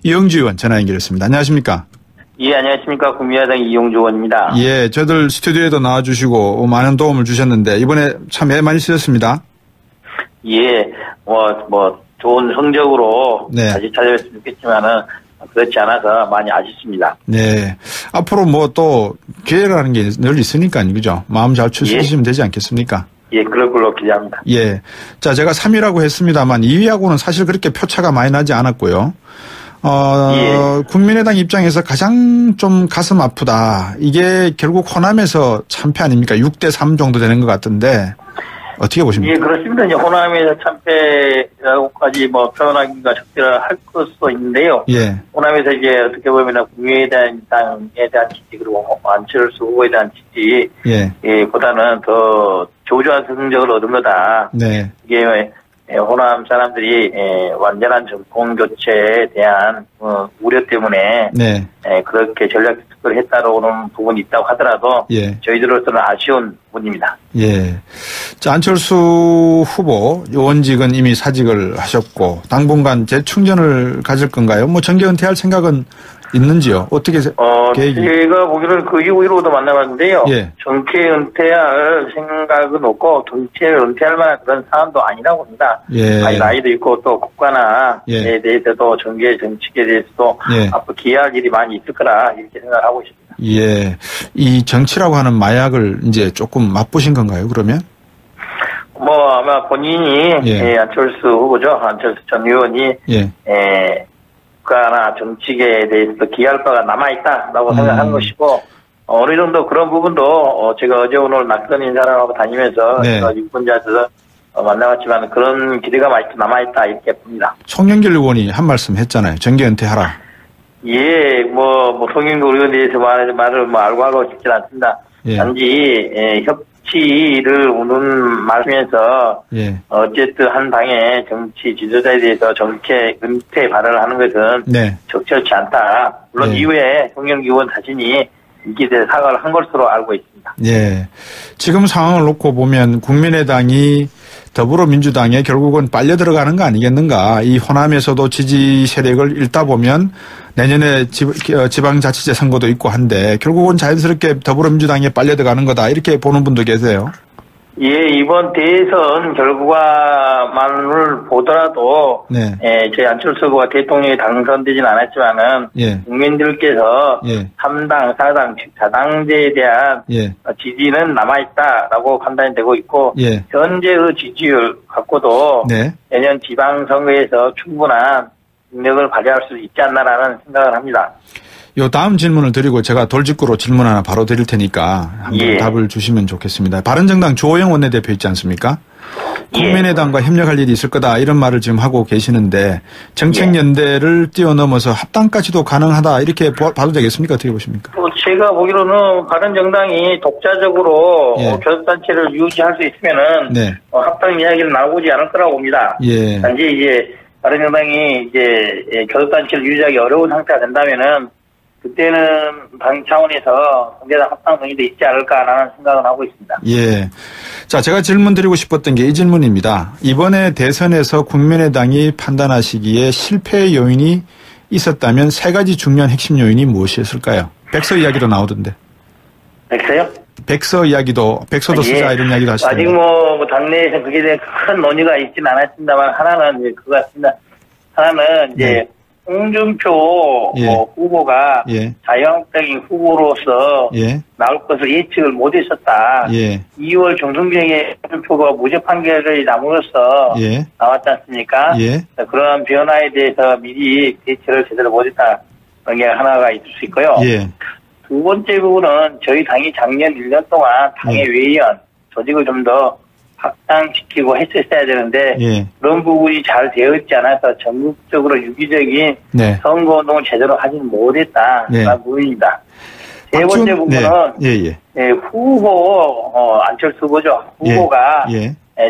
이용주 의원 전화 연결했습니다. 안녕하십니까? 예, 안녕하십니까. 국민의당 이용주 의원입니다. 예, 저들 스튜디오에도 나와주시고 많은 도움을 주셨는데 이번에 참 애 많이 쓰셨습니다. 예, 좋은 성적으로 네. 다시 찾아뵙으면 좋겠지만은 그렇지 않아서 많이 아쉽습니다. 네. 앞으로 또 기회라는 게 늘 있으니까, 그죠? 마음 잘 추스리시면 되지 않겠습니까? 예, 그럴 걸로 기대합니다. 예. 자, 제가 3위라고 했습니다만 2위하고는 사실 그렇게 표차가 많이 나지 않았고요. 예. 국민의당 입장에서 가장 좀 가슴 아프다. 이게 결국 호남에서 참패 아닙니까? 6대3 정도 되는 것 같은데 어떻게 보십니까? 예, 그렇습니다. 이제 호남에서 참패라고까지 표현하기가 적절할 것도 있는데요. 예. 호남에서 이제 어떻게 보면 국민의당에 대한 지지 그리고 안철수 후보에 대한 지지 예. 보다는 더 조조한 성적을 얻은 거다. 네. 이게 호남 사람들이 완전한 정권 교체에 대한 우려 때문에 네. 그렇게 전략 투표를 했다라고는 부분이 있다고 하더라도 예. 저희들로서는 아쉬운 부분입니다. 예. 자, 안철수 후보 의원직은 이미 사직을 하셨고 당분간 재충전을 가질 건가요? 정계 은퇴할 생각은 있는지요? 어떻게 계획이? 제가 보기로는 그 이후로도 만나봤는데요. 예. 정계 은퇴할 생각은 없고 정치를 은퇴할 만한 그런 사안도 아니라고 봅니다. 예. 나이도 있고 또 국가나에 예. 대해서도 정계 정책에 대해서도 예. 앞으로 기여할 일이 많이 있을 거라 이렇게 생각하고 있습니다. 예. 이 정치라고 하는 마약을 이제 조금 맛보신 건가요, 그러면? 아마 본인이, 안철수 후보죠. 안철수 전 의원이, 국가나 정치계에 대해서 기여할 바가 남아있다라고 생각한 것이고, 어느 정도 그런 부분도, 제가 어제 오늘 낯선 인사를 하고 다니면서, 유권자들 만나봤지만 그런 기대가 많이 남아있다, 이렇게 봅니다. 송영길 의원이 한 말씀 했잖아요. 정계 은퇴하라. 예, 송영길 의원에 대해서 말을 알고 하고 싶지 않습니다. 단지, 협치를 말하면서 어쨌든 한 당의 정치 지도자에 대해서 정계 은퇴 발언을 하는 것은 적절치 않다. 물론 이후에 송영길 의원 자신이 이기에 대해 사과를 한 것으로 알고 있습니다. 예. 지금 상황을 놓고 보면 국민의당이 더불어민주당에 결국은 빨려 들어가는 거 아니겠는가. 이 호남에서도 지지 세력을 읽다 보면 내년에 지방자치제 선거도 있고 한데 결국은 자연스럽게 더불어민주당에 빨려 들어가는 거다. 이렇게 보는 분도 계세요. 예, 이번 대선 결과만을 보더라도 저희 안철수 후보가 대통령이 당선되진 않았지만은 국민들께서 3당, 4당, 다당제에 대한 지지는 남아있다라고 판단이 되고 있고 현재의 지지율 갖고도 내년 지방선거에서 충분한 능력을 발휘할 수 있지 않나라는 생각을 합니다. 요 다음 질문을 드리고 제가 돌직구로 질문 하나 바로 드릴 테니까 한번 답을 주시면 좋겠습니다. 바른정당 주호영 원내대표 있지 않습니까? 국민의당과 협력할 일이 있을 거다 이런 말을 지금 하고 계시는데 정책연대를 뛰어넘어서 합당까지도 가능하다 이렇게 봐도 되겠습니까? 어떻게 보십니까? 제가 보기로는 바른정당이 독자적으로 교섭단체를 유지할 수 있으면은 합당 이야기를 나오지 않을 거라고 봅니다. 단지 이제 바른정당이 교섭단체를 유지하기 어려운 상태가 된다면은 그때는 당 차원에서 상대당 합당 논의도 있지 않을까라는 생각을 하고 있습니다. 예. 자, 제가 질문 드리고 싶었던 게 이 질문입니다. 이번에 대선에서 국민의당이 판단하시기에 실패의 요인이 있었다면 세 가지 중요한 핵심 요인이 무엇이었을까요? 백서 이야기도 나오던데. 백서요? 백서 이야기도, 백서도 쓰자 이런 이야기도 하시던데. 아직 당내에서 그게 대해 큰 논의가 있지는 않았습니다만 하나는 이제 그거 같습니다. 하나는 홍준표 후보가 자유한국당의 후보로서 나올 것을 예측을 못했었다. 2월 중순경에 홍준표가 무죄 판결이 남으로써 나왔지 않습니까? 그러한 변화에 대해서 미리 대처를 제대로 못했다는 게 하나가 있을 수 있고요. 두 번째 부분은 저희 당이 작년 1년 동안 당의 외연, 조직을 좀 더 확장시키고 했었어야 되는데 그런 부분이 잘 되어 있지 않아서 전국적으로 유기적인 선거운동을 제대로 하지는 못했다는 부분입니다. 세 번째 부분은 후보 안철수 후보죠. 후보가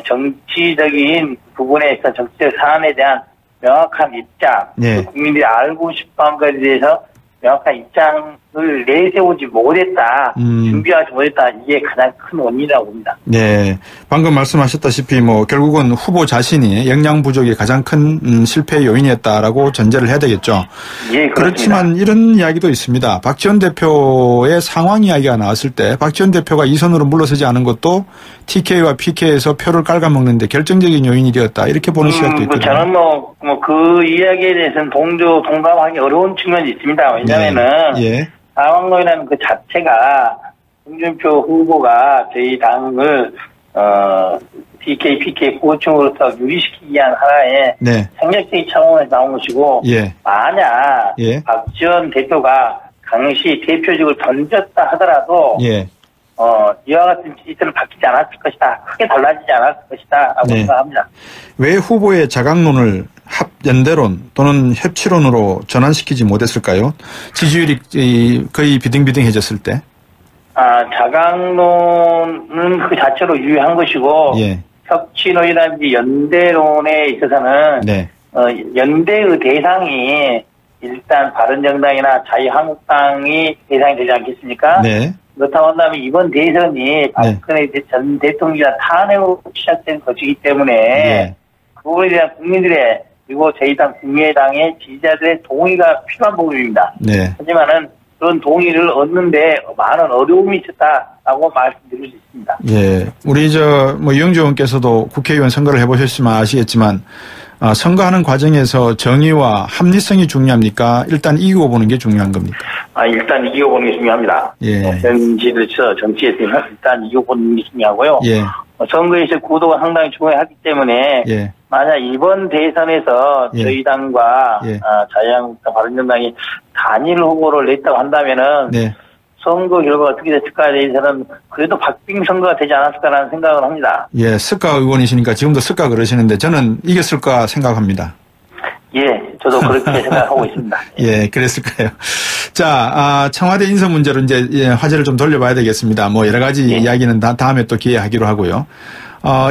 정치적인 부분에 있어 정치적 사안에 대한 명확한 입장, 국민들이 알고 싶어한 것에 대해서 명확한 입장을 내세우지 못했다, 준비하지 못했다, 이게 가장 큰 원인이라고 봅니다. 네. 방금 말씀하셨다시피 결국은 후보 자신이 역량 부족이 가장 큰 실패의 요인이었다라고 전제를 해야 되겠죠. 예, 그렇습니다. 그렇지만 이런 이야기도 있습니다. 박지원 대표의 상황 이야기가 나왔을 때 박지원 대표가 2선으로 물러서지 않은 것도 TK와 PK에서 표를 깔아먹는데 결정적인 요인이 되었다. 이렇게 보는 시각도 있거든요. 저는 그 이야기에 대해서는 동감하기 어려운 측면이 있습니다. 왜냐면은, 예. 상황론이라는 그 자체가 홍준표 후보가 저희 당을 TK, PK 후보층으로서 유리시키기 위한 하나의 네.戦略적인 차원에서 나온 것이고 예. 만약 예. 박지원 대표가 당시 대표직을 던졌다 하더라도 예. 이와 같은 지지를 바뀌지 않았을 것이다. 크게 달라지지 않았을 것이다. 라고 네. 생각합니다. 왜 후보의 자강론을 연대론 또는 협치론으로 전환시키지 못했을까요? 지지율이 거의 비등비등해졌을 때. 자강론은 그 자체로 유효한 것이고 예. 협치론이라든지 연대론에 있어서는 네. 연대의 대상이 일단 바른정당이나 자유한국당이 대상이 되지 않겠습니까? 네. 그렇다고 한다면 이번 대선이 박근혜 전 대통령이나 탄핵으로 시작된 것이기 때문에 네. 그 부분에 대한 국민들의 그리고 저희 당 국민의당의 지지자들의 동의가 필요한 부분입니다. 네. 하지만은 그런 동의를 얻는데 많은 어려움이 있었다라고 말씀드릴 수 있습니다. 예. 우리 이영주 의원께서도 국회의원 선거를 해보셨지만 아시겠지만 선거하는 과정에서 정의와 합리성이 중요합니까? 일단 이기고 보는 게 중요한 겁니까? 일단 이기고 보는 게 중요합니다. 예. 정치에서 일단 이기고 보는 게 중요하고요. 예. 선거에서 구도가 상당히 중요하기 때문에 예. 만약 이번 대선에서 예. 저희 당과 예. 자유한국당, 바른정당이 단일 후보를 냈다고 한다면은 네. 선거 결과가 어떻게 됐을까에 대해서는 그래도 박빙 선거가 되지 않았을까라는 생각을 합니다. 예, 스카 의원이시니까 지금도 스카 그러시는데 저는 이겼을까 생각합니다. 예, 저도 그렇게 생각하고 있습니다. 예, 그랬을까요? 자, 청와대 인사 문제로 이제 화제를 좀 돌려봐야 되겠습니다. 여러 가지 이야기는 다음에 또 기회하기로 하고요.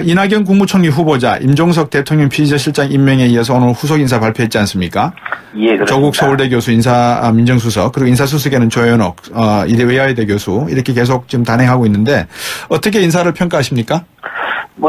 이낙연 국무총리 후보자 임종석 대통령 피의자실장 임명에 이어서 오늘 후속 인사 발표했지 않습니까? 예, 그렇습니다. 조국 서울대 교수 민정수석 그리고 인사수석에는 조현옥 이대 외야외대 교수 이렇게 계속 지금 단행하고 있는데 어떻게 인사를 평가하십니까?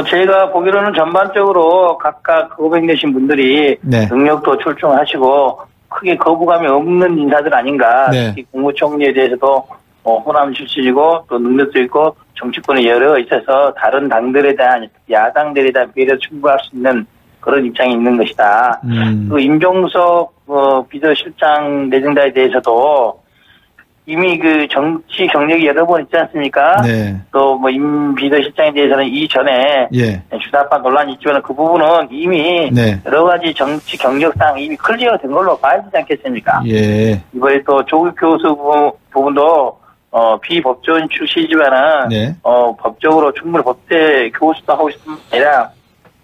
제가 보기로는 전반적으로 각각 고백내신 분들이 네. 능력도 출중하시고 크게 거부감이 없는 인사들 아닌가. 네. 특히 국무총리에 대해서도 호남 출신이고 또 능력도 있고 정치권에 여러 있어서 다른 당들에 대한 야당들에 대한 배려 충분할 수 있는 그런 입장이 있는 것이다. 그 임종석 비서실장 내정자에 대해서도 이미 그 정치 경력이 여러 번 있지 않습니까? 네. 또 임 비서실장에 대해서는 이전에 예. 주사파 논란이 있지만 그 부분은 이미 네. 여러 가지 정치 경력상 이미 클리어가 된 걸로 봐야 되지 않겠습니까? 예. 이번에 또 조국 교수 부분도 비법조인 출신이지만은 네. 법적으로 충분히 법대 교수도 하고 있을 뿐만 아니라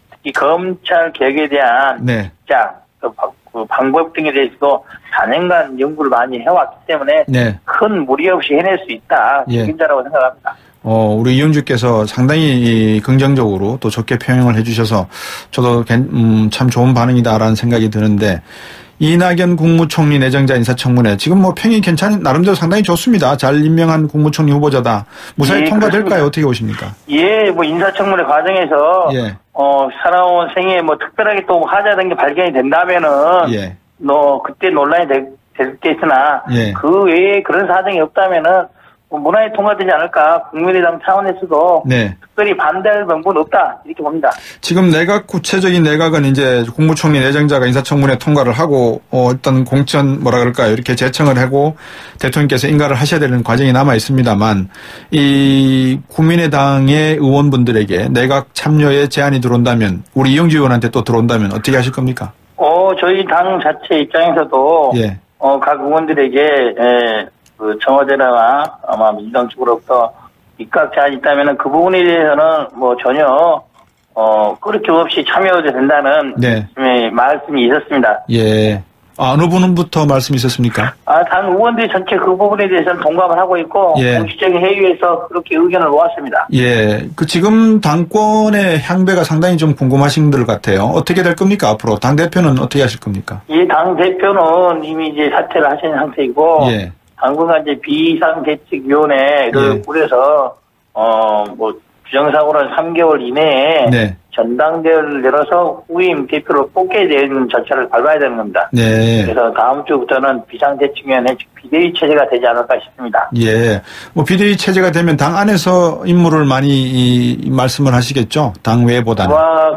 특히 검찰 개혁에 대한 네. 입장, 그 방법 등에 대해서도 4년간 연구를 많이 해왔기 때문에 네. 큰 무리 없이 해낼 수 있다. 예. 책임자라고 생각합니다. 우리 이영주께서 상당히 긍정적으로 또 좋게 표현을 해주셔서 저도 참 좋은 반응이다라는 생각이 드는데 이낙연 국무총리 내정자 인사청문회 지금 평이 나름대로 상당히 좋습니다. 잘 임명한 국무총리 후보자다. 무사히 통과될까요? 그렇습니다. 어떻게 보십니까? 예, 인사청문회 과정에서 예. 살아온 생에 특별하게 또 하자된 게 발견이 된다면은 예. 그때 논란이 됐겠으나 예. 그 외에 그런 사정이 없다면은 무난히 통과되지 않을까. 국민의당 차원에서도 네. 특별히 반대할 명분은 없다 이렇게 봅니다. 지금 구체적인 내각은 이제 국무총리 내정자가 인사청문회 통과를 하고 일단 공천 이렇게 제청을 하고 대통령께서 인가를 하셔야 되는 과정이 남아 있습니다만 이 국민의당의 의원분들에게 내각 참여에 제안이 들어온다면 우리 이영주 의원한테 또 들어온다면 어떻게 하실 겁니까? 저희 당 자체 입장에서도 예. 각 의원들에게 청와대나 아마 민주당 쪽으로부터 입각 제안이 있다면은 그 부분에 대해서는 전혀 그렇게 없이 참여해도 된다는 네. 말씀이 있었습니다. 예. 어느 분부터 말씀이 있었습니까? 당 의원들이 전체 그 부분에 대해서는 동감을 하고 있고 예. 공식적인 회의에서 그렇게 의견을 모았습니다. 예. 지금 당권의 향배가 상당히 좀 궁금하신 분 같아요. 어떻게 될 겁니까 앞으로? 당 대표는 어떻게 하실 겁니까? 당 대표는 이미 이제 사퇴를 하신 상태이고. 예. 당분간 이제 비상대책위원회를 꾸려서 부정사고는 3개월 이내에 네. 전당대회를 열어서 후임 대표를 뽑게 되는 절차를 밟아야 되는 겁니다. 네. 그래서 다음 주부터는 비상대책위원회 즉 비대위 체제가 되지 않을까 싶습니다. 예. 비대위 체제가 되면 당 안에서 임무를 많이 말씀을 하시겠죠? 당 외보다는.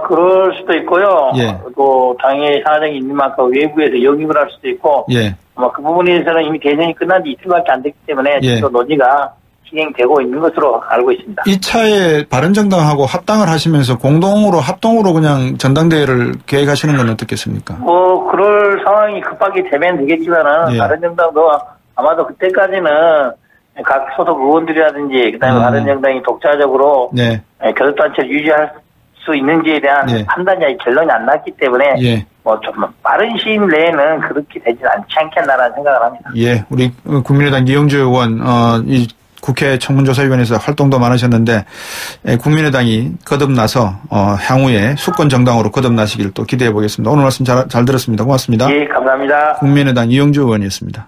그럴 수도 있고요. 예. 또 당의 사정이 있는 만큼 외부에서 영입을 할 수도 있고. 예. 그 부분에 대해서는 이미 대선이 끝난 지 이틀밖에 안 됐기 때문에 또 논의가 진행되고 있는 것으로 알고 있습니다. 이 차에 바른정당하고 합당을 하시면서 합동으로 그냥 전당대회를 계획하시는 건 어떻겠습니까? 그럴 상황이 급하게 되면 되겠지만은 바른정당도 아마도 그때까지는 각 소속 의원들이라든지 그다음에 바른정당이 독자적으로 교섭단체를 유지할 수 있는지에 대한 판단이 결론이 안 났기 때문에 좀 빠른 시일 내에는 그렇게 되지 않지 않겠나라는 생각을 합니다. 예, 우리 국민의당 이영주 의원 이 국회 청문조사위원회에서 활동도 많으셨는데 국민의당이 거듭나서 향후에 수권 정당으로 거듭나시길 또 기대해 보겠습니다. 오늘 말씀 잘 들었습니다. 고맙습니다. 예, 감사합니다. 국민의당 이영주 의원이었습니다.